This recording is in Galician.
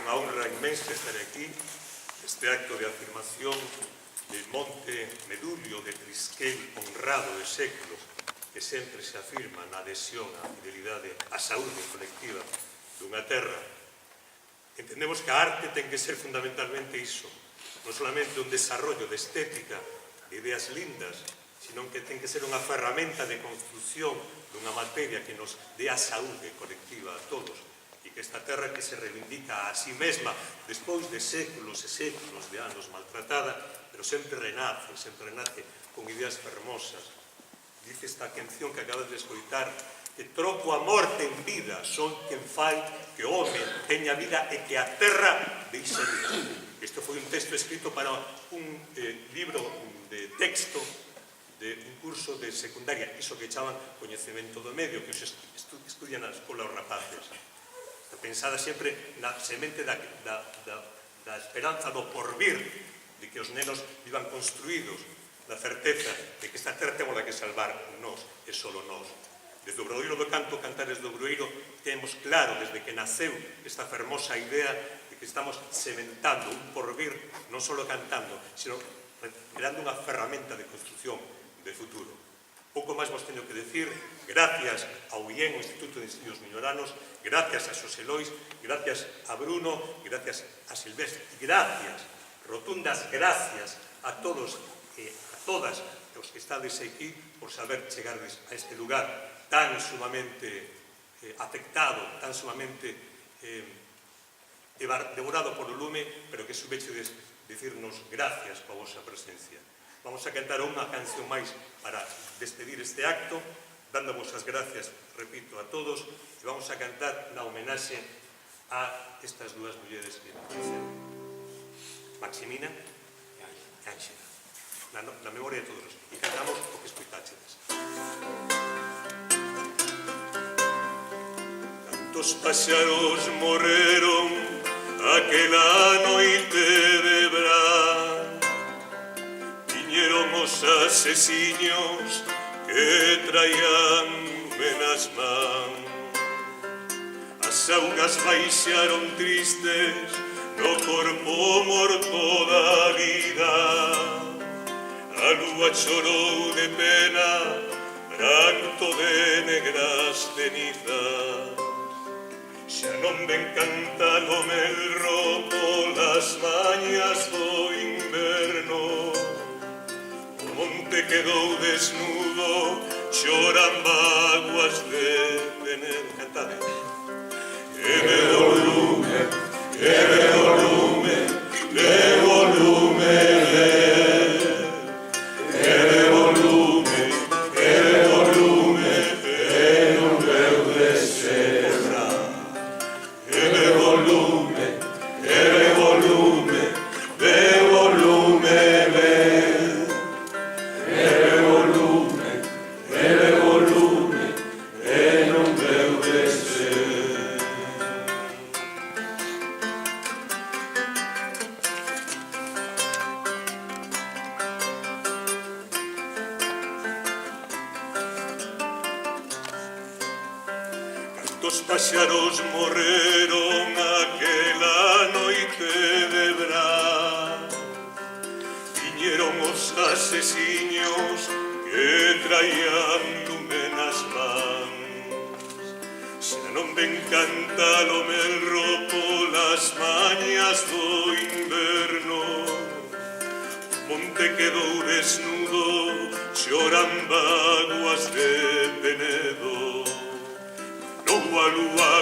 unha honra inmensa estar aquí, este acto de afirmación de Monte Medulio de Trisquel, honrado de séculos, que sempre se afirma na adhesión á fidelidade á saúde colectiva dunha terra. Entendemos que a arte ten que ser fundamentalmente iso, non solamente un desarrollo de estética, de ideas lindas, sino que ten que ser unha ferramenta de construcción dunha materia que nos dé a saúde colectiva a todos, e que esta terra que se reivindica a sí mesma despois de séculos e séculos de anos maltratada, pero sempre renace con ideas fermosas. Dice esta canción que acabas de escoitar, que troco a morte en vida son quen fai que o home teña vida e que a terra deixe vida. Isto foi un texto escrito para un libro de texto de un curso de secundaria, iso que chaman coñecemento do medio, que os estudian na escola os rapaces. Está pensada sempre na semente da esperanza do porvir, de que os nenos vivan construídos, na certeza de que esta terra temos que salvar nós, e solo nós. Desde o Broeiro do Canto, Cantares do Broeiro, temos claro, desde que naceu esta fermosa idea de que estamos sementando un porvir, non só cantando, sino creando unha ferramenta de construcción de futuro. Pouco máis vos teño que decir, gracias ao IEN, o Instituto de Estudios Minoranos, gracias a Xosé Lois, gracias a Bruno, gracias a Silvestre, gracias, rotundas gracias a todos e a todas os que estades aquí por saber chegardes a este lugar tan sumamente afectado, tan sumamente devorado por o lume, pero que soubechedes dicirnos gracias coa vosa presencia. Vamos a cantar unha canción máis para despedir este acto, dándovos as gracias, repito, a todos, e vamos a cantar na homenaxe a estas dúas mulleres que faleceron, Maximina e Ánxela, na memoria de todos, e cantamos o que escoitáchedes. Cantos paxaros morreron aquela noite de verán, viñeron os asesiños que traían nas mans. As augas baixaron tristes no corpo morto da vida, a lúa chorou de pena, pranto de negras cenizas. Xa non ven cantar o melro polas mañas do inverno, o monte quedou desnudo, choran vaguas de veneno. Cantade. E veo o lume, e veo o lume, veo o lume, e veo o lume, e veo o lume, e non veo de serra. E veo o lume, e veo o lume, veo o lume, e veo o lume, e veo o lume, e non veo de serra. Cantos paxaros morreron aquela noite de verán, viñeron os asesiños que traían lume nas mans. Xa non ven cantar o melro polas mañas do inverno, o monte quedou desnudo, choran vaguas de Penedo. A lúa